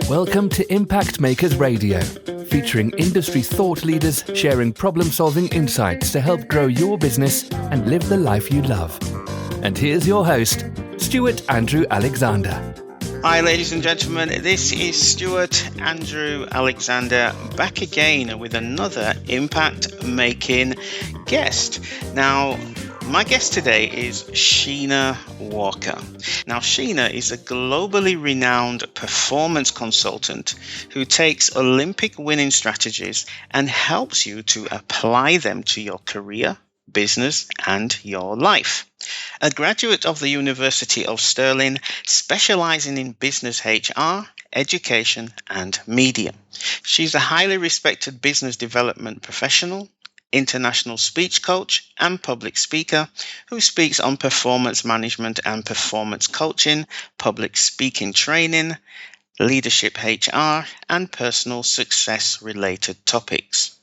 Welcome to Impact Makers Radio, featuring industry thought leaders sharing problem-solving insights to help grow your business and live the life you love. And here's your host, Stuart Andrew Alexander. Hi ladies and gentlemen, this is Stuart Andrew Alexander back again with another impact-making guest. Now, my guest today is Sheena Walker. Now, Sheena is a globally renowned performance consultant who takes Olympic winning strategies and helps you to apply them to your career, business, and your life. A graduate of the University of Stirling, specializing in business HR, education, and media. She's a highly respected business development professional, international speech coach, and public speaker who speaks on performance management and performance coaching, public speaking training, leadership HR, and personal success related topics.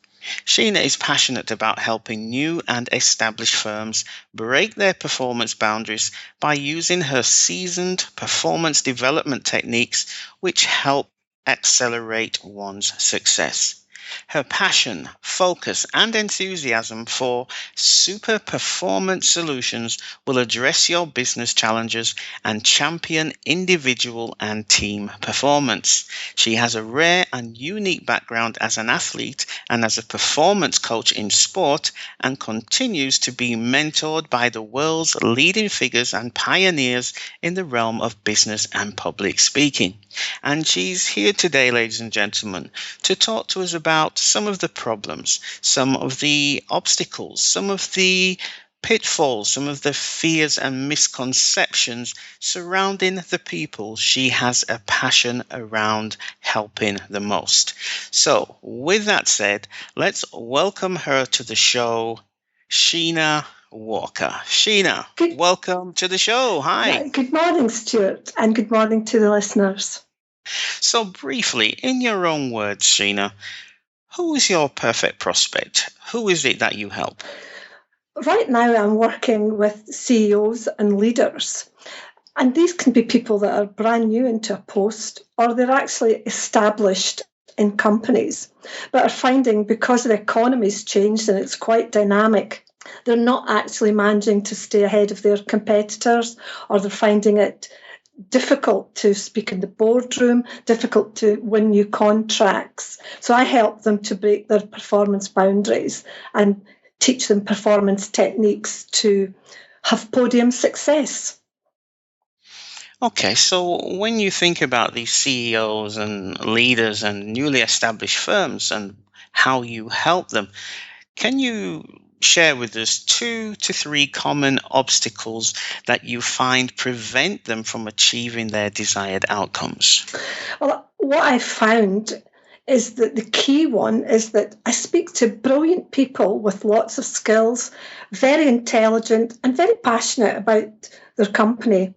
Sheena is passionate about helping new and established firms break their performance boundaries by using her seasoned performance development techniques which help accelerate one's success. Her passion, focus, and enthusiasm for super performance solutions will address your business challenges and champion individual and team performance. She has a rare and unique background as an athlete and as a performance coach in sport, and continues to be mentored by the world's leading figures and pioneers in the realm of business and public speaking. And she's here today, ladies and gentlemen, to talk to us about some of the problems, some of the obstacles, some of the pitfalls, some of the fears and misconceptions surrounding the people she has a passion around helping the most. So, with that said, let's welcome her to the show, Sheena Walker. Sheena, welcome to the show. Hi. Good morning, Stuart, and good morning to the listeners. So briefly, in your own words, Sheena, who is your perfect prospect? Who is it that you help? Right now, I'm working with CEOs and leaders. And these can be people that are brand new into a post, or they're actually established in companies, but are finding, because the economy's changed and it's quite dynamic, they're not actually managing to stay ahead of their competitors, or they're finding it difficult to speak in the boardroom, difficult to win new contracts. So I help them to break their performance boundaries and teach them performance techniques to have podium success. Okay, so when you think about these CEOs and leaders and newly established firms and how you help them, can you share with us 2 to 3 common obstacles that you find prevent them from achieving their desired outcomes? Well, what I found is that the key one is that I speak to brilliant people with lots of skills, very intelligent and very passionate about their company,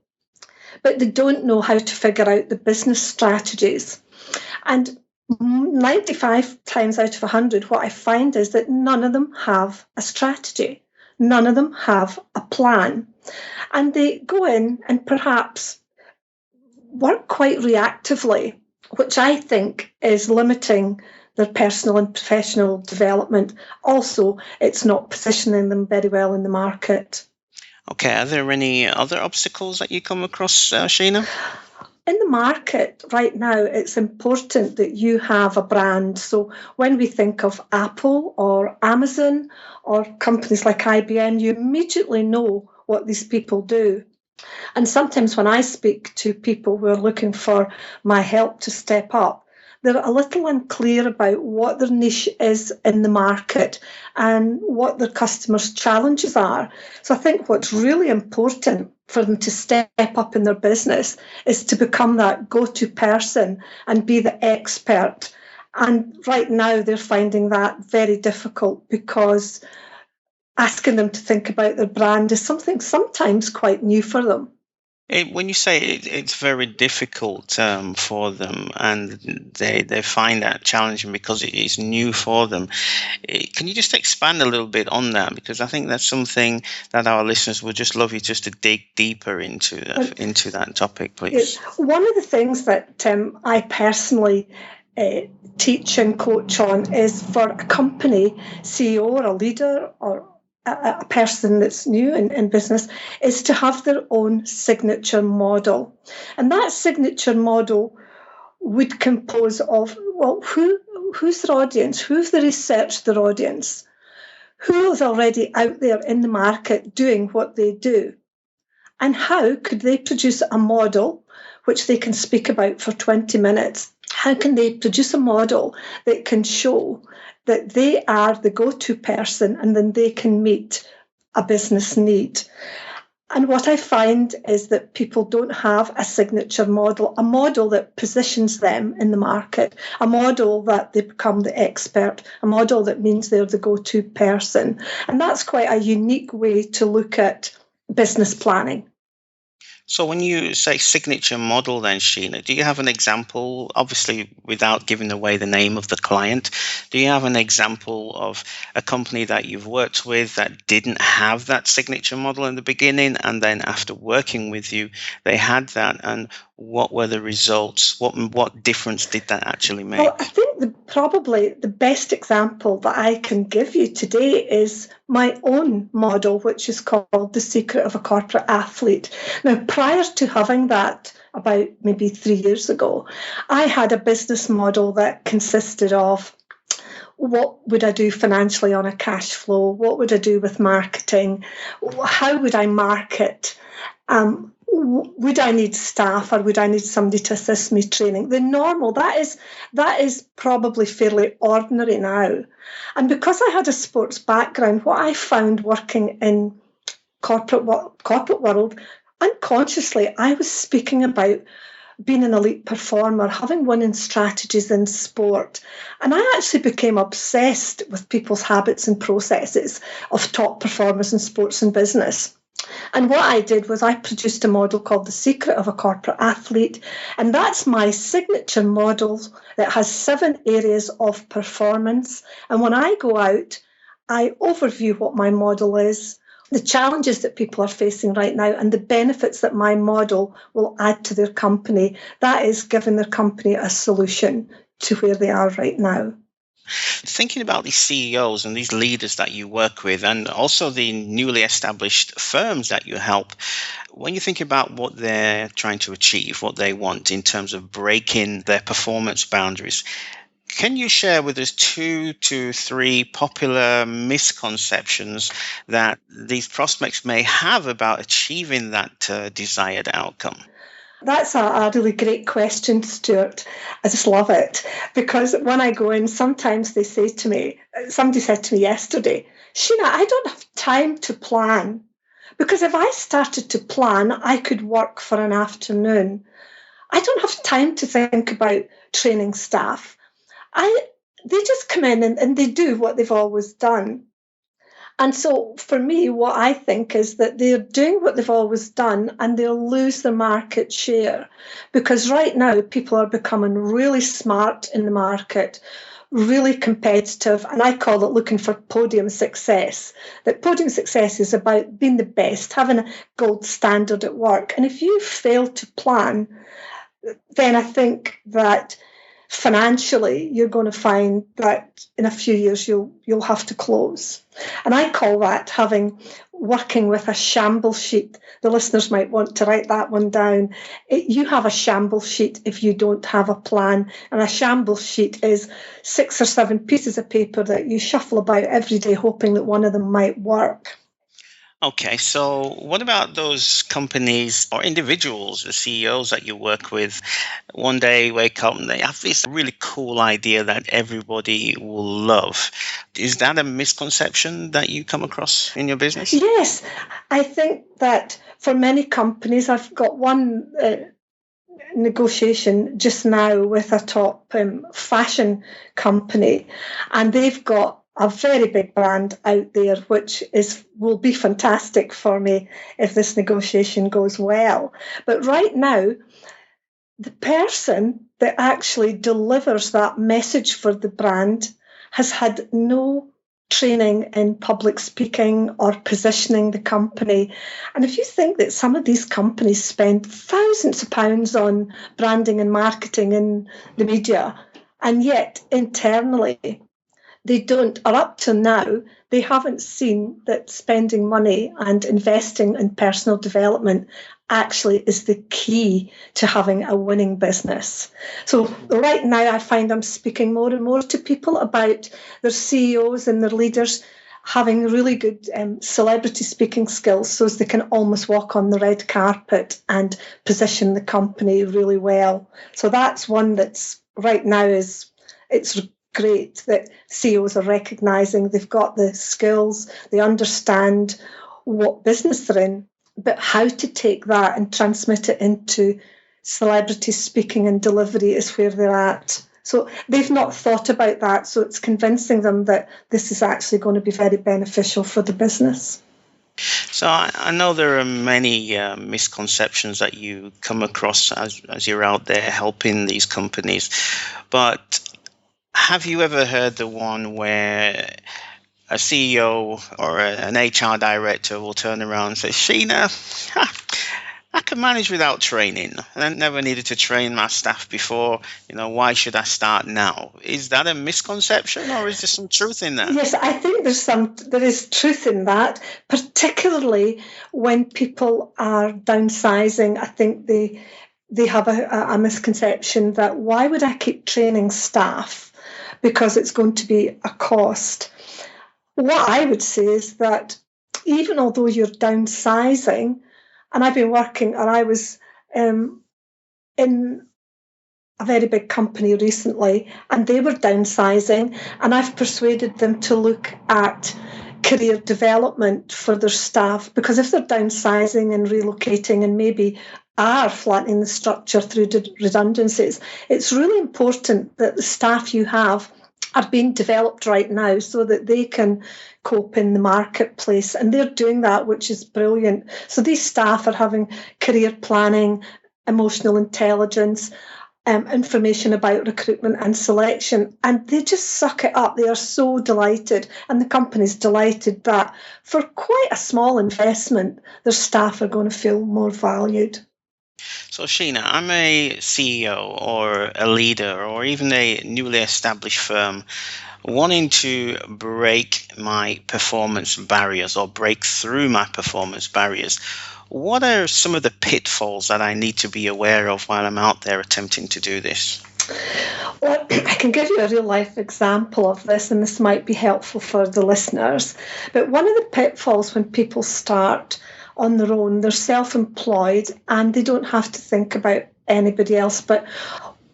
but they don't know how to figure out the business strategies. And 95 times out of 100, what I find is that none of them have a strategy. None of them have a plan. And they go in and perhaps work quite reactively, which I think is limiting their personal and professional development. Also, it's not positioning them very well in the market. Okay, are there any other obstacles that you come across, Sheena? In the market right now, it's important that you have a brand. So when we think of Apple or Amazon or companies like IBM, you immediately know what these people do. And sometimes when I speak to people who are looking for my help to step up, they're a little unclear about what their niche is in the market and what their customers' challenges are. So I think what's really important for them to step up in their business is to become that go-to person and be the expert. And right now they're finding that very difficult because asking them to think about their brand is something sometimes quite new for them. When you say it's very difficult for them, and they find that challenging because it is new for them, can you just expand a little bit on that? Because I think that's something that our listeners would just love you just to dig deeper into that topic, Yes. please. One of the things that I personally teach and coach on is for a company CEO or a leader or a person that's new in business is to have their own signature model. And that signature model would compose of, well, who's their audience? Who's the research their audience? Who is already out there in the market doing what they do? And how could they produce a model which they can speak about for 20 minutes? How can they produce a model that can show that they are the go-to person and then they can meet a business need? And what I find is that people don't have a signature model, a model that positions them in the market, a model that they become the expert, a model that means they're the go-to person. And that's quite a unique way to look at business planning. So when you say signature model, then Sheena, do you have an example? Obviously, without giving away the name of the client, do you have an example of a company that you've worked with that didn't have that signature model in the beginning, and then after working with you, they had that? And what were the results? What difference did that actually Well, I make? think probably the best example that I can give you today is my own model, which is called The Secret of a Corporate Athlete. Now, prior to having that, about maybe 3 years ago, I had a business model that consisted of what would I do financially on a cash flow? What would I do with marketing? How would I market? Would I need staff or would I need somebody to assist me training? The normal, that is probably fairly ordinary now. And because I had a sports background, what I found working in corporate world, unconsciously, I was speaking about being an elite performer, having winning strategies in sport. And I actually became obsessed with people's habits and processes of top performers in sports and business. And what I did was I produced a model called The Secret of a Corporate Athlete. And that's my signature model that has 7 areas of performance. And when I go out, I overview what my model is, the challenges that people are facing right now, and the benefits that my model will add to their company. That is giving their company a solution to where they are right now. Thinking about these CEOs and these leaders that you work with, and also the newly established firms that you help, when you think about what they're trying to achieve, what they want in terms of breaking their performance boundaries, can you share with us 2 to 3 popular misconceptions that these prospects may have about achieving that desired outcome? That's a really great question, Stuart. I just love it because when I go in, sometimes they say to me, somebody said to me yesterday, Sheena, I don't have time to plan because if I started to plan, I could work for an afternoon. I don't have time to think about training staff. They just come in and they do what they've always done. And so for me, what I think is that they're doing what they've always done and they'll lose their market share because right now people are becoming really smart in the market, really competitive. And I call it looking for podium success. That podium success is about being the best, having a gold standard at work. And if you fail to plan, then I think that financially you're going to find that in a few years you'll have to close. And I call that working with a shamble sheet. The listeners might want to write that one down. You have a shamble sheet if you don't have a plan. And a shamble sheet is 6 or 7 pieces of paper that you shuffle about every day hoping that one of them might work. Okay, so what about those companies or individuals, the CEOs that you work with, one day wake up and they have this really cool idea that everybody will love? Is that a misconception that you come across in your business? Yes, I think that for many companies, I've got one negotiation just now with a top fashion company, and they've got a very big brand out there, which will be fantastic for me if this negotiation goes well. But right now, the person that actually delivers that message for the brand has had no training in public speaking or positioning the company. And if you think that some of these companies spend thousands of pounds on branding and marketing in the media, and yet internally they don't, or up to now, they haven't seen that spending money and investing in personal development actually is the key to having a winning business. So right now I find I'm speaking more and more to people about their CEOs and their leaders having really good celebrity speaking skills so as they can almost walk on the red carpet and position the company really well. So that's one that's right now it's great that CEOs are recognising they've got the skills, they understand what business they're in, but how to take that and transmit it into celebrity speaking and delivery is where they're at. So they've not thought about that, so it's convincing them that this is actually going to be very beneficial for the business. So I know there are many misconceptions that you come across as you're out there helping these companies, but have you ever heard the one where a CEO or an HR director will turn around and say, Sheena, I can manage without training. I never needed to train my staff before. Why should I start now? Is that a misconception or is there some truth in that? Yes, I think there is truth in that, particularly when people are downsizing. I think they have a misconception that why would I keep training staff because it's going to be a cost. What I would say is that even although you're downsizing, and I've been working, and I was in a very big company recently, and they were downsizing, and I've persuaded them to look at career development for their staff, because if they're downsizing and relocating and maybe are flattening the structure through redundancies, it's really important that the staff you have are being developed right now so that they can cope in the marketplace. And they're doing that, which is brilliant. So these staff are having career planning, emotional intelligence, information about recruitment and selection, and they just suck it up. They are so delighted, and the company's delighted that for quite a small investment, their staff are going to feel more valued. So, Sheena, I'm a CEO or a leader or even a newly established firm wanting to break my performance barriers or break through my performance barriers. What are some of the pitfalls that I need to be aware of while I'm out there attempting to do this? Well, I can give you a real life example of this, and this might be helpful for the listeners. But one of the pitfalls when people start on their own, they're self-employed and they don't have to think about anybody else. But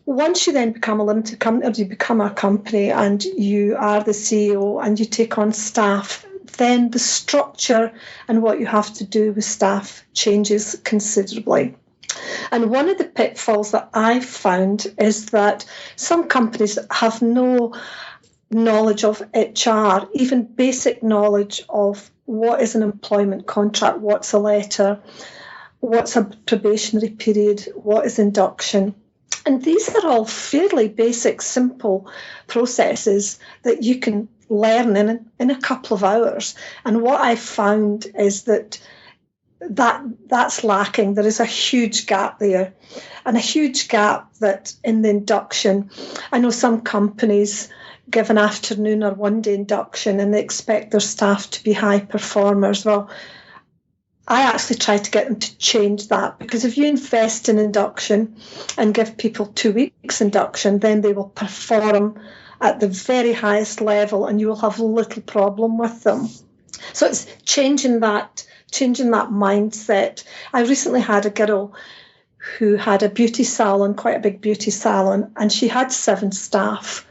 once you then become a limited company, or you become a company and you are the CEO and you take on staff, then the structure and what you have to do with staff changes considerably. And one of the pitfalls that I've found is that some companies have no knowledge of HR, even basic knowledge of what is an employment contract, what's a letter, what's a probationary period, what is induction. And these are all fairly basic, simple processes that you can learn in a couple of hours. And what I found is that's lacking. There is a huge gap there, and a huge gap that in the induction. I know some companies give an afternoon or one day induction and they expect their staff to be high performers. Well, I actually try to get them to change that, because if you invest in induction and give people 2 weeks induction, then they will perform at the very highest level and you will have little problem with them. So it's changing that mindset. I recently had a girl who had a beauty salon, quite a big beauty salon, and she had 7 staff.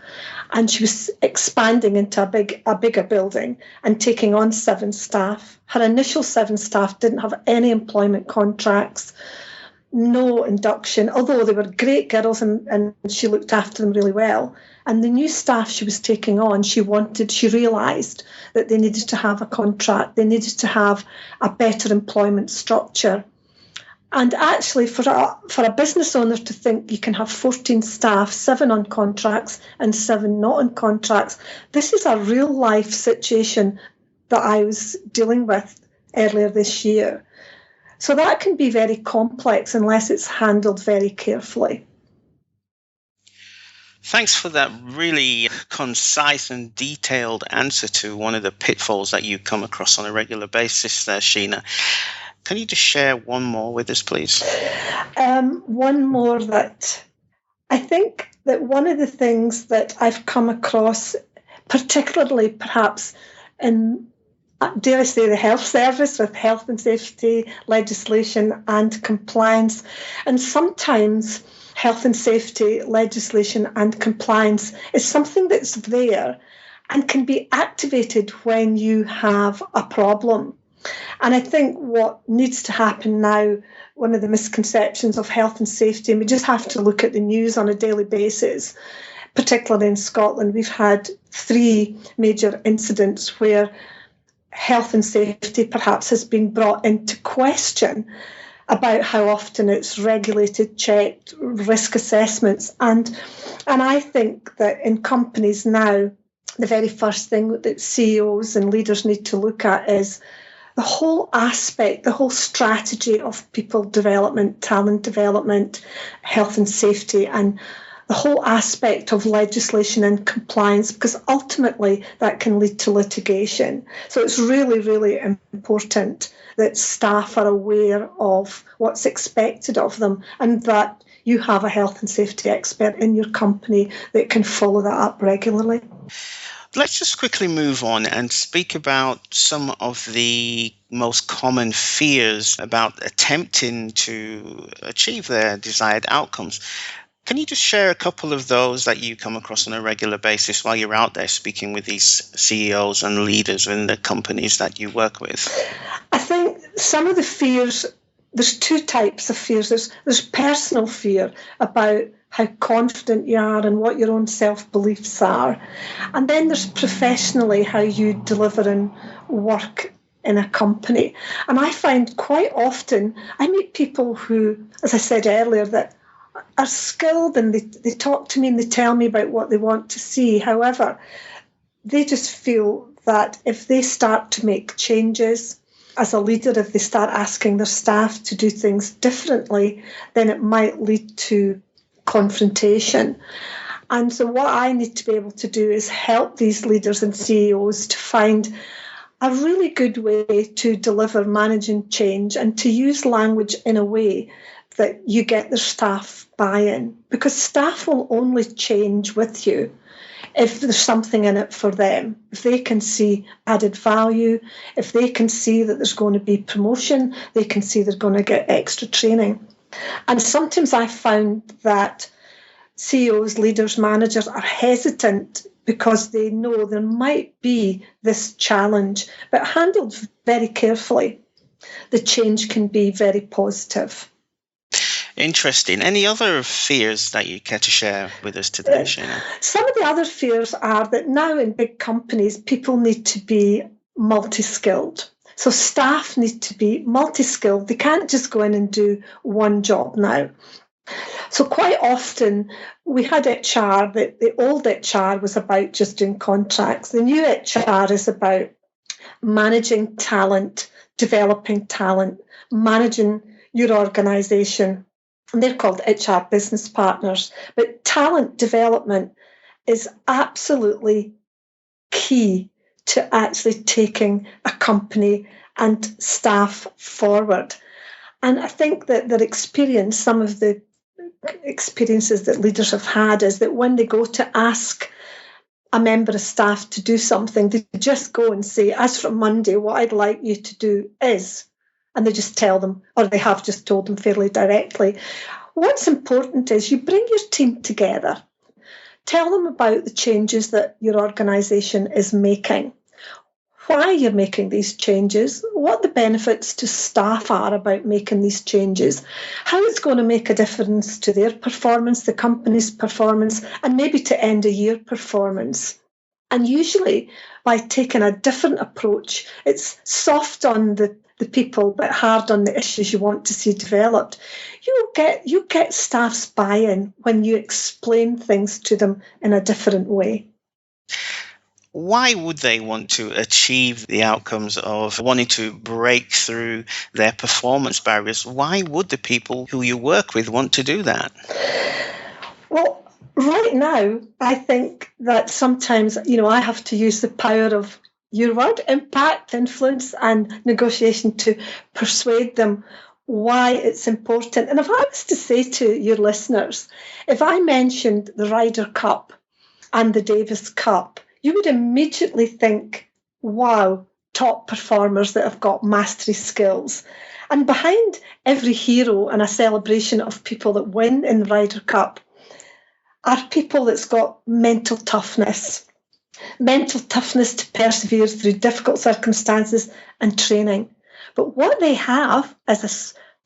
And she was expanding into a bigger building and taking on 7 staff. Her initial 7 staff didn't have any employment contracts, no induction, although they were great girls and she looked after them really well. And the new staff she was taking on, she realised that they needed to have a contract, they needed to have a better employment structure. And actually, for a business owner to think you can have 14 staff, 7 on contracts and 7 not on contracts, this is a real life situation that I was dealing with earlier this year. So that can be very complex unless it's handled very carefully. Thanks for that really concise and detailed answer to one of the pitfalls that you come across on a regular basis there, Sheena. Can you just share one more with us, please? One more that I think that one of the things that I've come across, particularly perhaps in, dare I say, the health service with health and safety legislation and compliance, and sometimes health and safety legislation and compliance is something that's there and can be activated when you have a problem. And I think what needs to happen now, one of the misconceptions of health and safety, and we just have to look at the news on a daily basis, particularly in Scotland, we've had 3 major incidents where health and safety perhaps has been brought into question about how often it's regulated, checked, risk assessments. And I think that in companies now, the very first thing that CEOs and leaders need to look at is the whole aspect, the whole strategy of people development, talent development, health and safety, and the whole aspect of legislation and compliance, because ultimately that can lead to litigation. So it's really, really important that staff are aware of what's expected of them and that you have a health and safety expert in your company that can follow that up regularly. Let's just quickly move on and speak about some of the most common fears about attempting to achieve their desired outcomes. Can you just share a couple of those that you come across on a regular basis while you're out there speaking with these CEOs and leaders in the companies that you work with? I think some of the fears, there's 2 types of fears. There's personal fear about how confident you are and what your own self-beliefs are. And then there's professionally how you deliver and work in a company. And I find quite often I meet people who, as I said earlier, that are skilled and they talk to me and they tell me about what they want to see. However, they just feel that if they start to make changes as a leader, if they start asking their staff to do things differently, then it might lead to confrontation. And so what I need to be able to do is help these leaders and CEOs to find a really good way to deliver managing change and to use language in a way that you get their staff buy-in, because staff will only change with you if there's something in it for them. If they can see added value, if they can see that there's going to be promotion, they can see they're going to get extra training. And sometimes I found that CEOs, leaders, managers are hesitant because they know there might be this challenge, but handled very carefully, the change can be very positive. Interesting. Any other fears that you care to share with us today, Sheena? Some of the other fears are that now in big companies, people need to be multi-skilled. So staff need to be multi-skilled. They can't just go in and do one job now. So quite often we had HR, the old HR was about just doing contracts. The new HR is about managing talent, developing talent, managing your organisation. And they're called HR business partners. But talent development is absolutely key to actually taking a company and staff forward. And I think that their experience, some of the experiences that leaders have had, is that when they go to ask a member of staff to do something, they just go and say, as from Monday, what I'd like you to do is, and they just tell them, or they have just told them fairly directly. What's important is you bring your team together, tell them about the changes that your organisation is making, why you're making these changes, what the benefits to staff are about making these changes, how it's going to make a difference to their performance, the company's performance, and maybe to end of year performance. And usually, by taking a different approach, it's soft on the people but hard on the issues you want to see developed. You get staff's buy-in when you explain things to them in a different way. Why would they want to achieve the outcomes of wanting to break through their performance barriers? Why would the people who you work with want to do that? Well, right now, I think that sometimes, I have to use the power of your word, impact, influence, and negotiation to persuade them why it's important. And if I was to say to your listeners, if I mentioned the Ryder Cup and the Davis Cup, you would immediately think, wow, top performers that have got mastery skills. And behind every hero and a celebration of people that win in the Ryder Cup are people that's got mental toughness to persevere through difficult circumstances and training. But what they have as a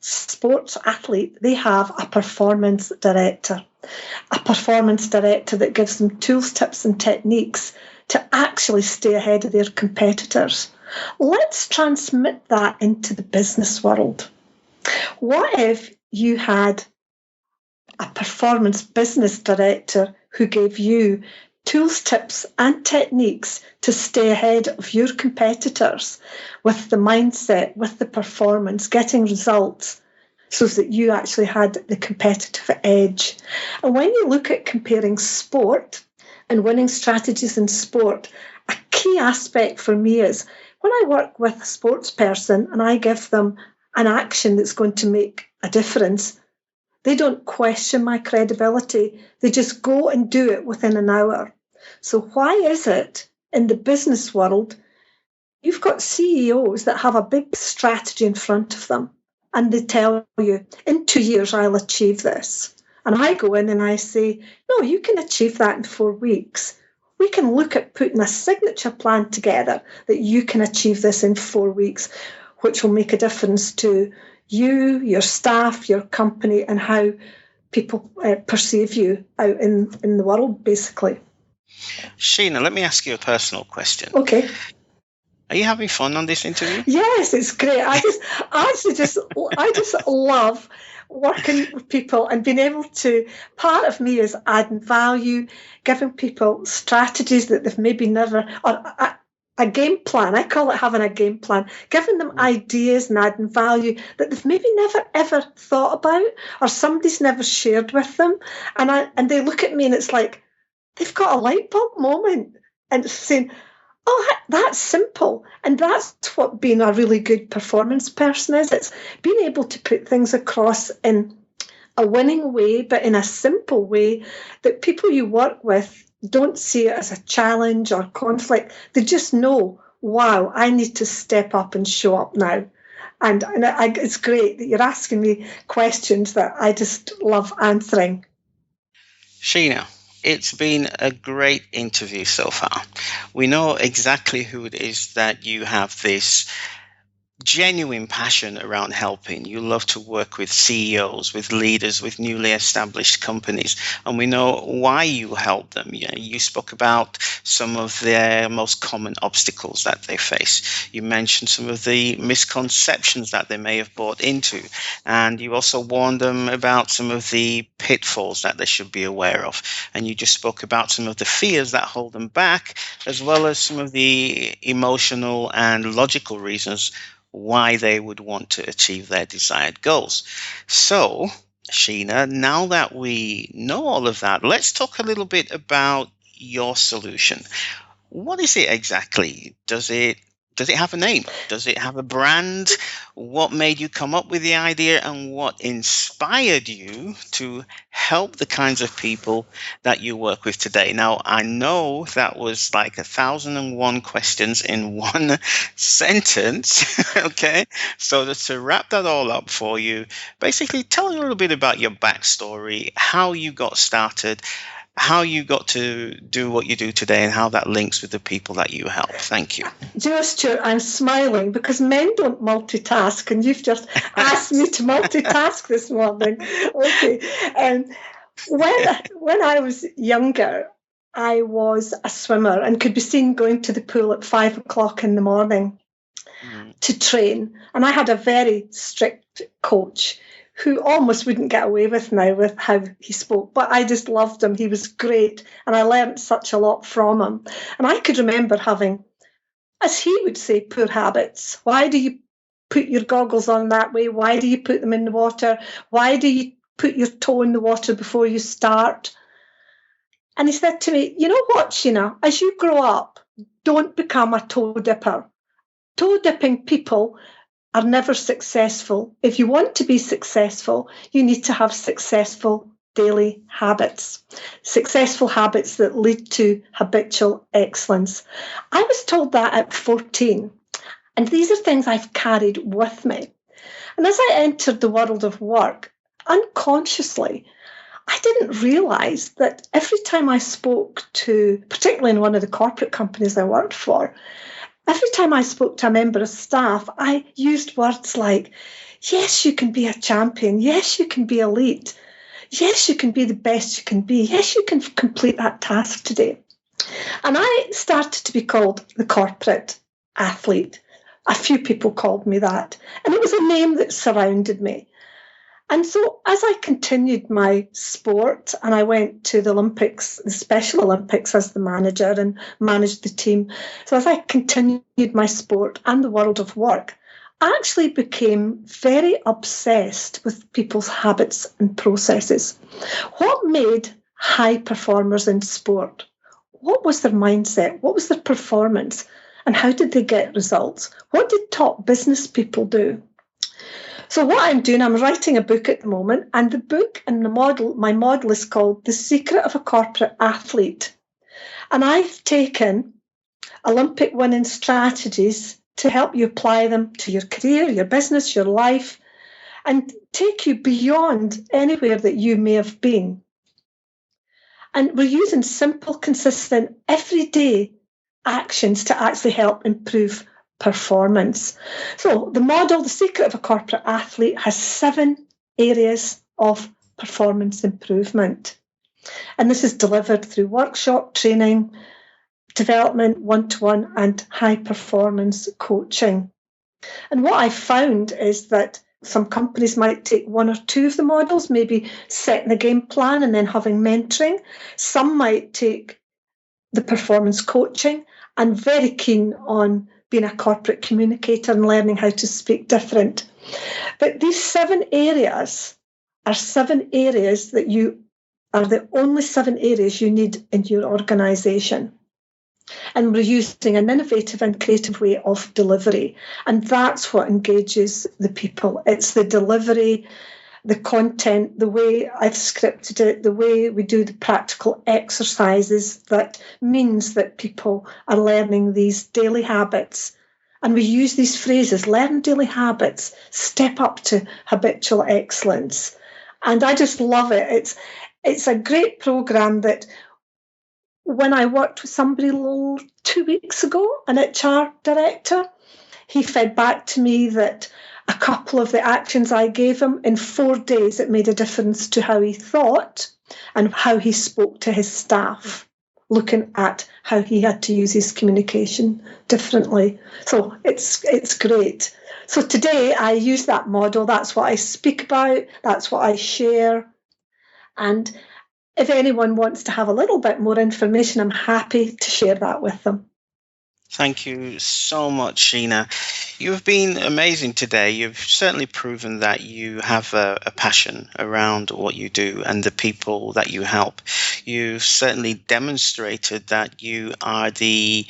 sports athlete, they have a performance director that gives them tools, tips, and techniques to actually stay ahead of their competitors. Let's transmit that into the business world. What if you had a performance business director who gave you tools, tips, and techniques to stay ahead of your competitors with the mindset, with the performance, getting results, so that you actually had the competitive edge? And when you look at comparing sport and winning strategies in sport, a key aspect for me is when I work with a sports person and I give them an action that's going to make a difference, they don't question my credibility. They just go and do it within an hour. So why is it in the business world, you've got CEOs that have a big strategy in front of them and they tell you, in 2 years, I'll achieve this. And I go in and I say, no, you can achieve that in 4 weeks. We can look at putting a signature plan together that you can achieve this in 4 weeks, which will make a difference to you, your staff, your company, and how people perceive you out in the world, basically. Sheena, let me ask you a personal question. Okay. Are you having fun on this interview? Yes, it's great. I just love working with people and being able to, part of me is adding value, giving people strategies that they've maybe never, or a game plan. I call it having a game plan, giving them ideas and adding value that they've maybe never ever thought about or somebody's never shared with them. And they look at me and it's like they've got a light bulb moment and it's saying, oh, that's simple. And that's what being a really good performance person is. It's being able to put things across in a winning way, but in a simple way that people you work with don't see it as a challenge or conflict. They just know, wow, I need to step up and show up now. And it's great that you're asking me questions that I just love answering. Sheena, it's been a great interview so far. We know exactly who it is that you have this genuine passion around helping. You love to work with CEOs, with leaders, with newly established companies, and we know why you help them. You spoke about some of their most common obstacles that they face. You mentioned some of the misconceptions that they may have bought into, and you also warned them about some of the pitfalls that they should be aware of. And you just spoke about some of the fears that hold them back, as well as some of the emotional and logical reasons why they would want to achieve their desired goals. So, Sheena, now that we know all of that, let's talk a little bit about your solution. What is it exactly? Does it have a name? Does it have a brand? What made you come up with the idea, and what inspired you to help the kinds of people that you work with today? Now, I know that was like 1,001 questions in one sentence. Okay. So to wrap that all up for you, basically tell me a little bit about your backstory, how you got started, how you got to do what you do today and how that links with the people that you help. Thank you. Do you know, Stuart, I'm smiling because men don't multitask, and you've just asked me to multitask this morning. Okay. When I was younger, I was a swimmer and could be seen going to the pool at 5 o'clock in the morning to train. And I had a very strict coach who almost wouldn't get away with now with how he spoke, but I just loved him. He was great, and I learned such a lot from him. And I could remember having, as he would say, poor habits. Why do you put your goggles on that way? Why do you put them in the water? Why do you put your toe in the water before you start? And he said to me, you know what, Sheena, as you grow up, don't become a toe dipper. Toe dipping people are never successful. If you want to be successful, you need to have successful daily habits, successful habits that lead to habitual excellence. I was told that at 14, and these are things I've carried with me. And as I entered the world of work, unconsciously, I didn't realise that every time I spoke to, particularly in one of the corporate companies I worked for, every time I spoke to a member of staff, I used words like, yes, you can be a champion. Yes, you can be elite. Yes, you can be the best you can be. Yes, you can complete that task today. And I started to be called the corporate athlete. A few people called me that. And it was a name that surrounded me. And so as I continued my sport and I went to the Olympics, the Special Olympics as the manager and managed the team. So as I continued my sport and the world of work, I actually became very obsessed with people's habits and processes. What made high performers in sport? What was their mindset? What was their performance? And how did they get results? What did top business people do? So what I'm doing, I'm writing a book at the moment, and the book and my model is called The Secret of a Corporate Athlete. And I've taken Olympic winning strategies to help you apply them to your career, your business, your life, and take you beyond anywhere that you may have been. And we're using simple, consistent, everyday actions to actually help improve performance. So the model, The Secret of a Corporate Athlete, has 7 areas of performance improvement. And this is delivered through workshop, training, development, one-to-one, and high-performance coaching. And what I found is that some companies might take 1 or 2 of the models, maybe setting a game plan and then having mentoring. Some might take the performance coaching and very keen on being a corporate communicator and learning how to speak different. But these 7 areas are 7 areas that you are the only 7 areas you need in your organisation. And we're using an innovative and creative way of delivery. And that's what engages the people. It's the delivery, the content, the way I've scripted it, the way we do the practical exercises that means that people are learning these daily habits. And we use these phrases, learn daily habits, step up to habitual excellence. And I just love it. It's a great program that when I worked with somebody 2 weeks ago, an HR director, he fed back to me that a couple of the actions I gave him, in 4 days, it made a difference to how he thought and how he spoke to his staff, looking at how he had to use his communication differently. So it's great. So today I use that model. That's what I speak about. That's what I share. And if anyone wants to have a little bit more information, I'm happy to share that with them. Thank you so much, Sheena. You've been amazing today. You've certainly proven that you have a passion around what you do and the people that you help. You've certainly demonstrated that you are the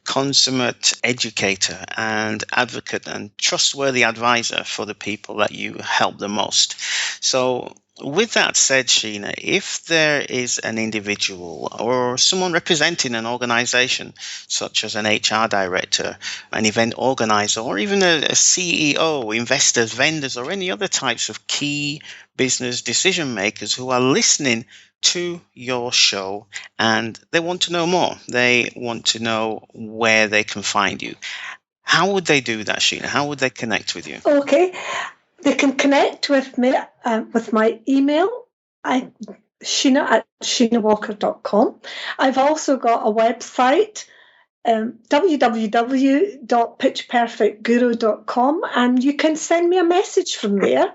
consummate educator and advocate and trustworthy advisor for the people that you help the most. So with that said, Sheena, if there is an individual or someone representing an organization, such as an HR director, an event organizer, or even a CEO, investors, vendors, or any other types of key business decision makers who are listening to your show and they want to know more. They want to know where they can find you. How would they do that, Sheena? How would they connect with you? Okay, they can connect with me with my email, Sheena@SheenaWalker.com. I've also got a website, www.pitchperfectguru.com, and you can send me a message from there.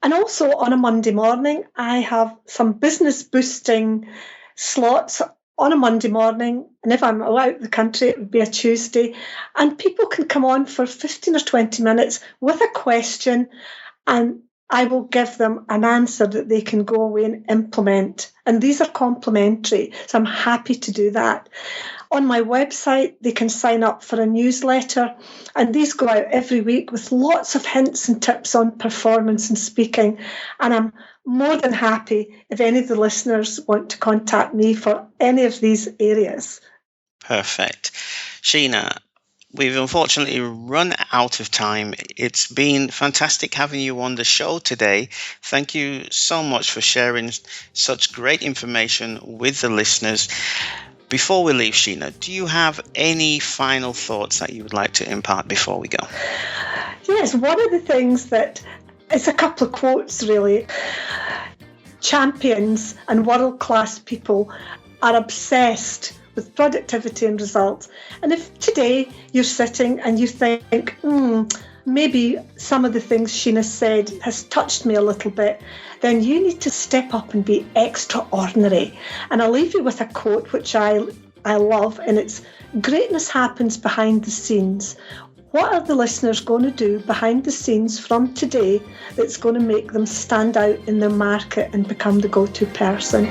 And also on a Monday morning, I have some business boosting slots on a Monday morning. And if I'm out of the country, it would be a Tuesday. And people can come on for 15 or 20 minutes with a question, and I will give them an answer that they can go away and implement. And these are complimentary, so I'm happy to do that. On my website, they can sign up for a newsletter, and these go out every week with lots of hints and tips on performance and speaking. And I'm more than happy if any of the listeners want to contact me for any of these areas. Perfect. Sheena, we've unfortunately run out of time. It's been fantastic having you on the show today. Thank you so much for sharing such great information with the listeners. Before we leave, Sheena, do you have any final thoughts that you would like to impart before we go? Yes, one of the things that, it's a couple of quotes really. Champions and world-class people are obsessed with productivity and results. And if today you're sitting and you think, maybe some of the things Sheena said has touched me a little bit, then you need to step up and be extraordinary. And I'll leave you with a quote which I love, and it's, greatness happens behind the scenes. What are the listeners going to do behind the scenes from today that's going to make them stand out in their market and become the go-to person?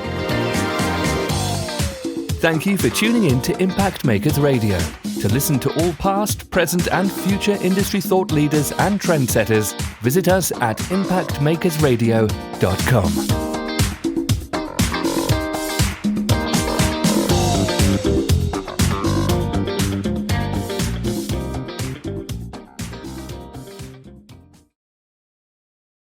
Thank you for tuning in to Impact Makers Radio. To listen to all past, present and future industry thought leaders and trendsetters, visit us at impactmakersradio.com.